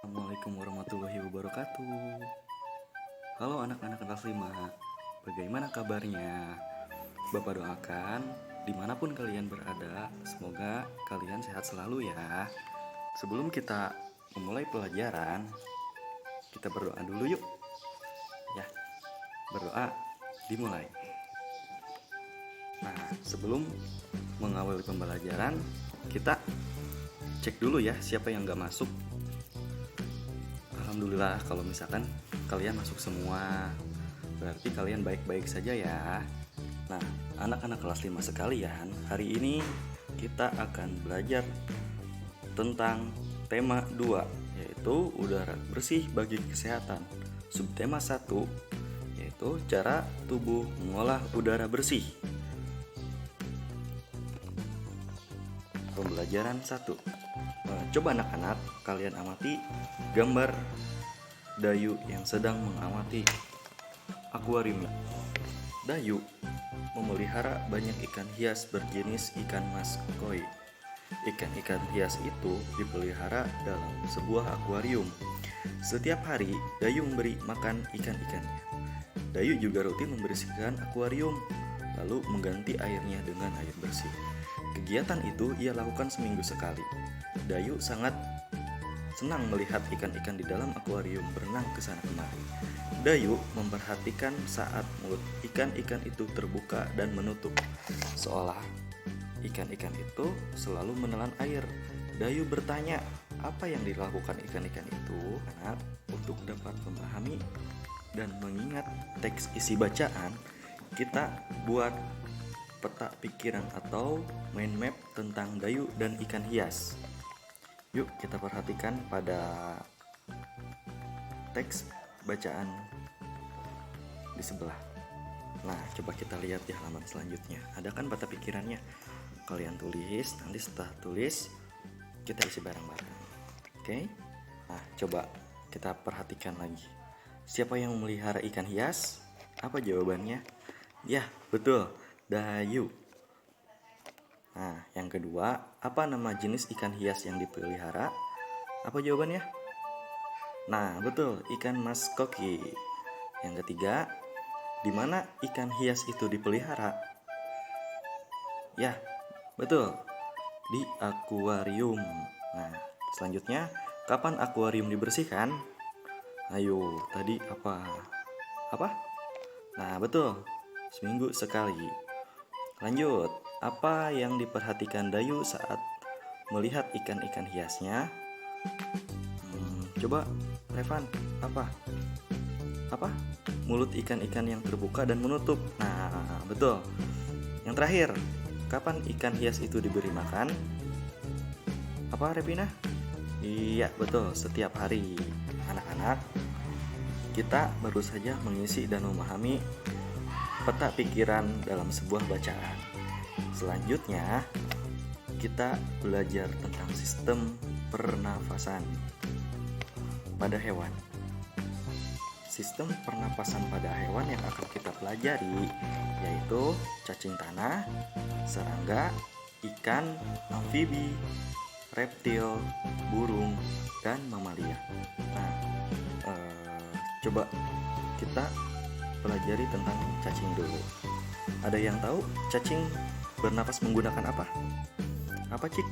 Assalamualaikum warahmatullahi wabarakatuh. Halo anak-anak kelas 5, bagaimana kabarnya? Bapak doakan dimanapun kalian berada, semoga kalian sehat selalu ya. Sebelum kita memulai pelajaran, kita berdoa dulu yuk. Ya, berdoa dimulai. Nah, sebelum mengawali pembelajaran, kita cek dulu ya siapa yang gak masuk. Alhamdulillah kalau misalkan kalian masuk semua, berarti kalian baik-baik saja ya. Nah, anak-anak kelas 5 sekalian, hari ini kita akan belajar tentang tema 2, yaitu udara bersih bagi kesehatan. Subtema 1, yaitu cara tubuh mengolah udara bersih. Pembelajaran 1. Coba anak-anak kalian amati gambar Dayu yang sedang mengamati akuarium. Dayu memelihara banyak ikan hias berjenis ikan mas koi. Ikan-ikan hias itu dipelihara dalam sebuah akuarium. Setiap hari Dayu memberi makan ikan-ikannya. Dayu juga rutin membersihkan akuarium, lalu mengganti airnya dengan air bersih. Kegiatan itu ia lakukan seminggu sekali. Dayu sangat senang melihat ikan-ikan di dalam akuarium berenang ke sana kemari. Dayu memperhatikan saat mulut ikan-ikan itu terbuka dan menutup, seolah ikan-ikan itu selalu menelan air. Dayu bertanya, apa yang dilakukan ikan-ikan itu? Karena untuk dapat memahami dan mengingat teks isi bacaan, kita buat peta pikiran atau mind map tentang Dayu dan ikan hias. Yuk kita perhatikan pada teks bacaan di sebelah. Nah, coba kita lihat di halaman selanjutnya. Ada kan peta pikirannya? Kalian tulis, nanti setelah tulis kita isi bareng-bareng. Oke? Nah, coba kita perhatikan lagi. Siapa yang memelihara ikan hias? Apa jawabannya? Ya, betul, Dayu. Nah, yang kedua, apa nama jenis ikan hias yang dipelihara? Apa jawabannya? Nah, betul, ikan mas koki. Yang ketiga, di mana ikan hias itu dipelihara? Ya, betul, di akuarium. Nah, selanjutnya, kapan akuarium dibersihkan? Ayo, tadi apa? Apa? Nah, betul, seminggu sekali. Lanjut, apa yang diperhatikan Dayu saat melihat ikan-ikan hiasnya? Coba, Revan, apa? Apa? Mulut ikan-ikan yang terbuka dan menutup. Nah, betul. Yang terakhir, kapan ikan hias itu diberi makan? Apa, Revina? Iya, betul, setiap hari. Anak-anak, kita baru saja mengisi dan memahami peta pikiran dalam sebuah bacaan. Selanjutnya, kita belajar tentang sistem pernafasan pada hewan. Sistem pernapasan pada hewan yang akan kita pelajari yaitu cacing tanah, serangga, ikan, amfibi, reptil, burung, dan mamalia. Nah, coba kita pelajari tentang cacing dulu. Ada yang tahu cacing bernapas menggunakan apa? Apa, Cik?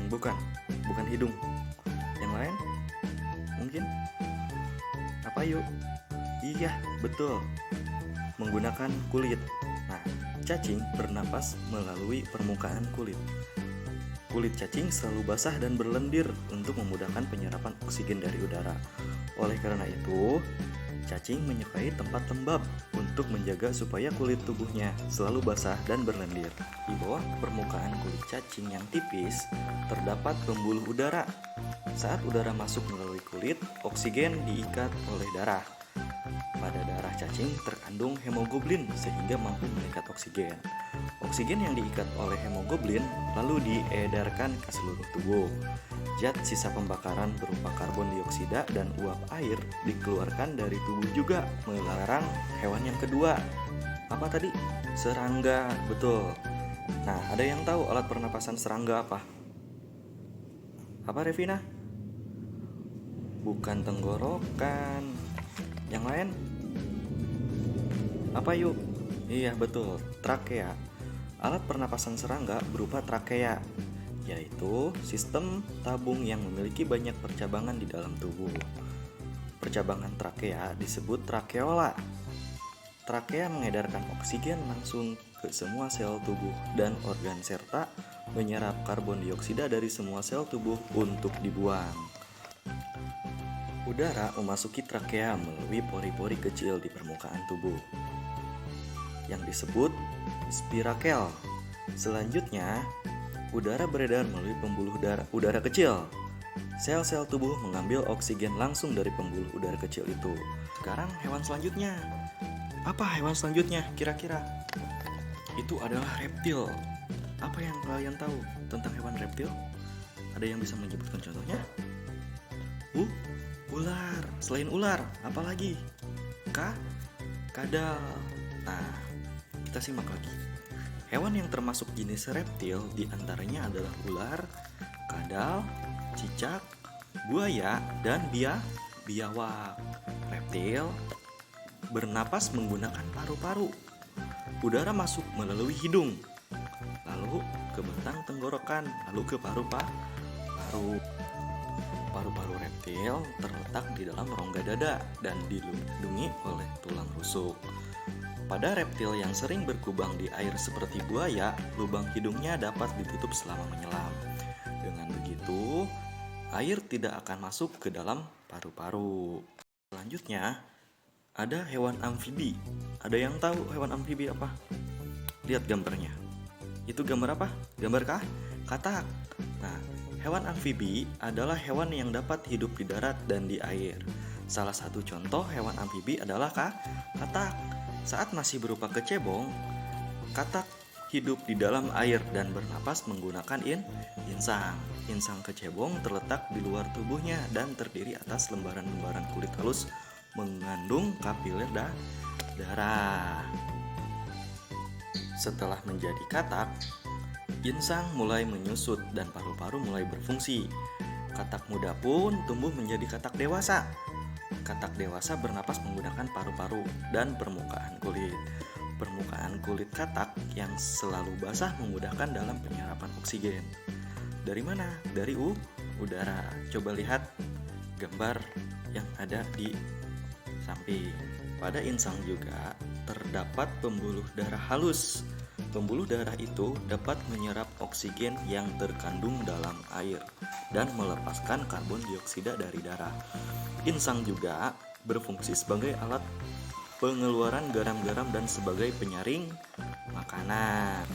Bukan hidung. Yang lain? Mungkin? Apa yuk? Iya, betul. Menggunakan kulit. Nah, cacing bernapas melalui permukaan kulit. Kulit cacing selalu basah dan berlendir untuk memudahkan penyerapan oksigen dari udara. Oleh karena itu, cacing menyukai tempat lembab untuk menjaga supaya kulit tubuhnya selalu basah dan berlendir. Di bawah permukaan kulit cacing yang tipis, terdapat pembuluh udara. Saat udara masuk melalui kulit, oksigen diikat oleh darah. Pada darah cacing terkandung hemoglobin sehingga mampu mengikat oksigen. Oksigen yang diikat oleh hemoglobin lalu diedarkan ke seluruh tubuh. Zat sisa pembakaran berupa karbon dioksida dan uap air dikeluarkan dari tubuh juga melarang hewan yang kedua. Apa tadi? Serangga, betul. Nah, ada yang tahu alat pernapasan serangga apa? Apa, Revina? bukan tenggorokan. Yang lain? Apa yuk? Iya betul, trakea. Alat pernapasan serangga berupa trakea, yaitu sistem tabung yang memiliki banyak percabangan di dalam tubuh. Percabangan trakea disebut trakeola. Trakea mengedarkan oksigen langsung ke semua sel tubuh dan organ serta menyerap karbon dioksida dari semua sel tubuh untuk dibuang. Udara memasuki trakea melalui pori-pori kecil di permukaan tubuh yang disebut spirakel. Selanjutnya, udara beredar melalui pembuluh udara kecil. Sel-sel tubuh mengambil oksigen langsung dari pembuluh udara kecil itu. Sekarang hewan selanjutnya. Apa hewan selanjutnya kira-kira? Itu adalah reptil. Apa yang kalian tahu tentang hewan reptil? Ada yang bisa menyebutkan contohnya? Ular. Selain ular, apa lagi? Kadal. Nah, kita simak lagi. Hewan yang termasuk jenis reptil diantaranya adalah ular, kadal, cicak, buaya, dan biawak. Reptil bernapas menggunakan paru-paru. Udara masuk melalui hidung, lalu ke batang tenggorokan, lalu ke paru-paru. Paru-paru reptil terletak di dalam rongga dada dan dilindungi oleh tulang rusuk. Pada reptil yang sering berkubang di air seperti buaya, lubang hidungnya dapat ditutup selama menyelam. Dengan begitu, air tidak akan masuk ke dalam paru-paru. Selanjutnya, ada hewan amfibi. Ada yang tahu hewan amfibi apa? Lihat gambarnya. Itu gambar apa? Gambar katak. Nah, hewan amfibi adalah hewan yang dapat hidup di darat dan di air. Salah satu contoh hewan amfibi adalah katak. Saat masih berupa kecebong, katak hidup di dalam air dan bernapas menggunakan insang. Insang kecebong terletak di luar tubuhnya dan terdiri atas lembaran-lembaran kulit halus mengandung kapiler darah. Setelah menjadi katak, insang mulai menyusut dan paru-paru mulai berfungsi. Katak muda pun tumbuh menjadi katak dewasa. Katak dewasa bernapas menggunakan paru-paru dan permukaan kulit. Permukaan kulit katak yang selalu basah memudahkan dalam penyerapan oksigen. Dari mana? Dari udara. Coba lihat gambar yang ada di samping. Pada insang juga terdapat pembuluh darah halus. Pembuluh darah itu dapat menyerap oksigen yang terkandung dalam air dan melepaskan karbon dioksida dari darah. Insang juga berfungsi sebagai alat pengeluaran garam-garam dan sebagai penyaring makanan.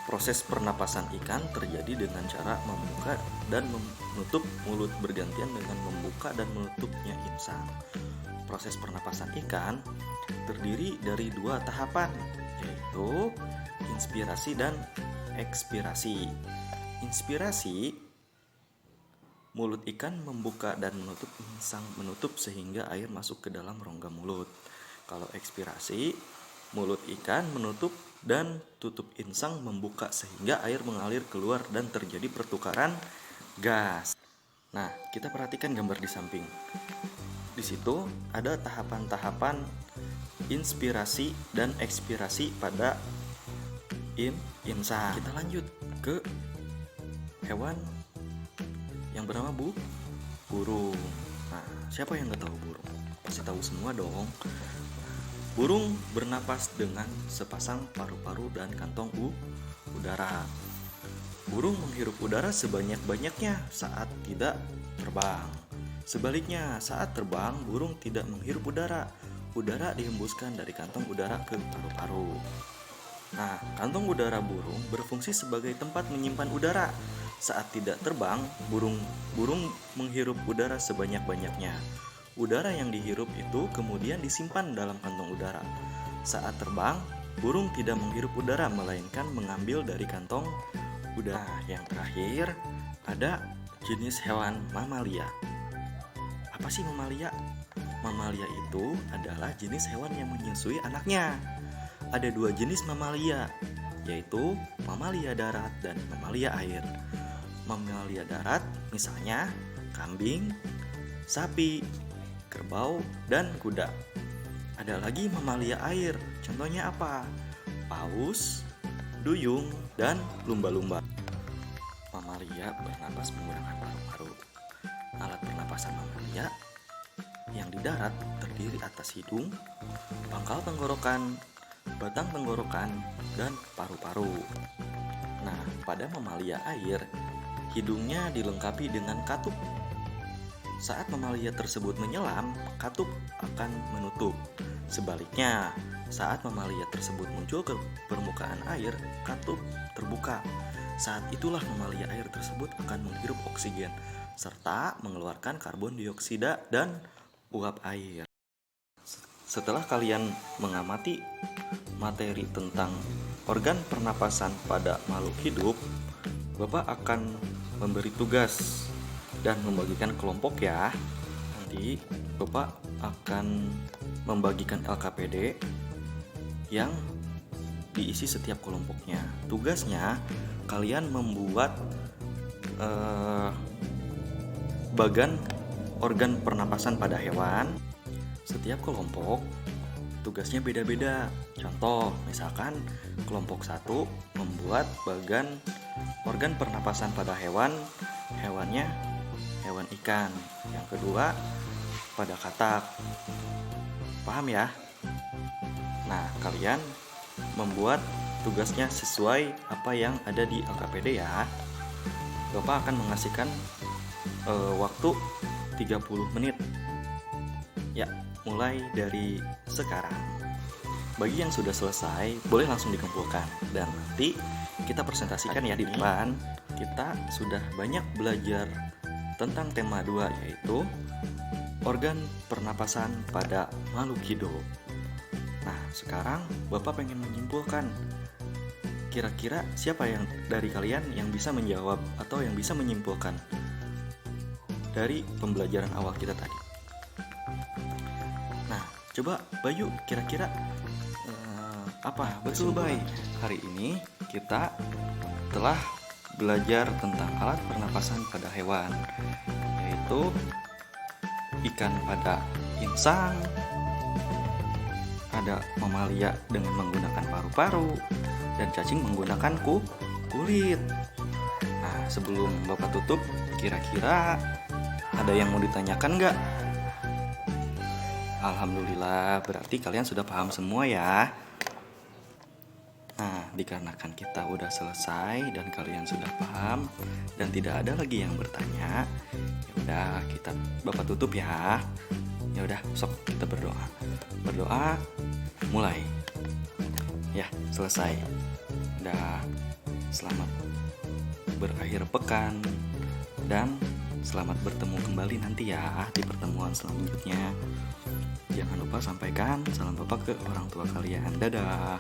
Proses pernapasan ikan terjadi dengan cara membuka dan menutup mulut bergantian dengan membuka dan menutupnya insang. Proses pernapasan ikan terdiri dari dua tahapan, yaitu inspirasi dan ekspirasi. Inspirasi, mulut ikan membuka dan menutup insang menutup sehingga air masuk ke dalam rongga mulut. Kalau ekspirasi, mulut ikan menutup dan tutup insang membuka sehingga air mengalir keluar dan terjadi pertukaran gas. Nah, kita perhatikan gambar di samping. Di situ ada tahapan-tahapan inspirasi dan ekspirasi pada insang. Kita lanjut ke hewan yang bernama burung. Nah, siapa yang nggak tahu burung? Pasti tahu semua dong. Burung bernapas dengan sepasang paru-paru dan kantong udara. Burung menghirup udara sebanyak-banyaknya saat tidak terbang. Sebaliknya, saat terbang, burung tidak menghirup udara. Udara dihembuskan dari kantong udara ke paru-paru. Nah, kantong udara burung berfungsi sebagai tempat menyimpan udara. Saat tidak terbang, burung menghirup udara sebanyak-banyaknya. Udara yang dihirup itu kemudian disimpan dalam kantong udara. Saat terbang, burung tidak menghirup udara melainkan mengambil dari kantong udara. Yang terakhir, ada jenis hewan mamalia. Apa sih mamalia? Mamalia itu adalah jenis hewan yang menyusui anaknya. Ada dua jenis mamalia, yaitu mamalia darat dan mamalia air. Mamalia darat misalnya kambing, sapi, kerbau, dan kuda. Ada lagi mamalia air, contohnya apa? Paus, duyung, dan lumba-lumba. Mamalia bernapas menggunakan paru-paru. Alat pernapasan mamalia yang di darat terdiri atas hidung, pangkal tenggorokan, batang tenggorokan, dan paru-paru. Nah, pada mamalia air, hidungnya dilengkapi dengan katup. Saat mamalia tersebut menyelam, katup akan menutup. Sebaliknya, saat mamalia tersebut muncul ke permukaan air, katup terbuka. Saat itulah mamalia air tersebut akan menghirup oksigen serta mengeluarkan karbon dioksida dan uap air. Setelah kalian mengamati materi tentang organ pernapasan pada makhluk hidup, Bapak akan memberi tugas dan membagikan kelompok ya. Nanti Bapak akan membagikan LKPD yang diisi setiap kelompoknya. Tugasnya kalian membuat bagan organ pernapasan pada hewan. Setiap kelompok tugasnya beda-beda. Contoh, misalkan kelompok 1 membuat bagan organ pernapasan pada hewan. Hewannya hewan ikan. Yang kedua pada katak. Paham ya? Nah, kalian membuat tugasnya sesuai apa yang ada di LKPD ya. Bapak akan mengasihkan waktu 30 menit. Ya, mulai dari sekarang. Bagi yang sudah selesai, boleh langsung dikumpulkan. Dan nanti kita presentasikan ya di depan. Kita sudah banyak belajar tentang tema 2, yaitu organ pernapasan pada makhluk hidup. Nah, sekarang Bapak pengen menyimpulkan. Kira-kira siapa yang dari kalian yang bisa menjawab atau yang bisa menyimpulkan dari pembelajaran awal kita tadi? Nah, coba Bayu, kira-kira apa? Betul, Bay. Hari ini kita telah belajar tentang alat pernapasan pada hewan, yaitu ikan pada insang, ada mamalia dengan menggunakan paru-paru, dan cacing menggunakan kulit. Nah, sebelum Bapak tutup, kira-kira ada yang mau ditanyakan nggak? Alhamdulillah, berarti kalian sudah paham semua ya. Nah, dikarenakan kita udah selesai dan kalian sudah paham dan tidak ada lagi yang bertanya, ya udah Bapak tutup ya. Ya udah, sok kita berdoa. Berdoa, mulai. Ya, selesai. Udah, selamat berakhir pekan dan selamat bertemu kembali nanti ya di pertemuan selanjutnya. Jangan lupa sampaikan salam Bapak ke orang tua kalian. Dadah.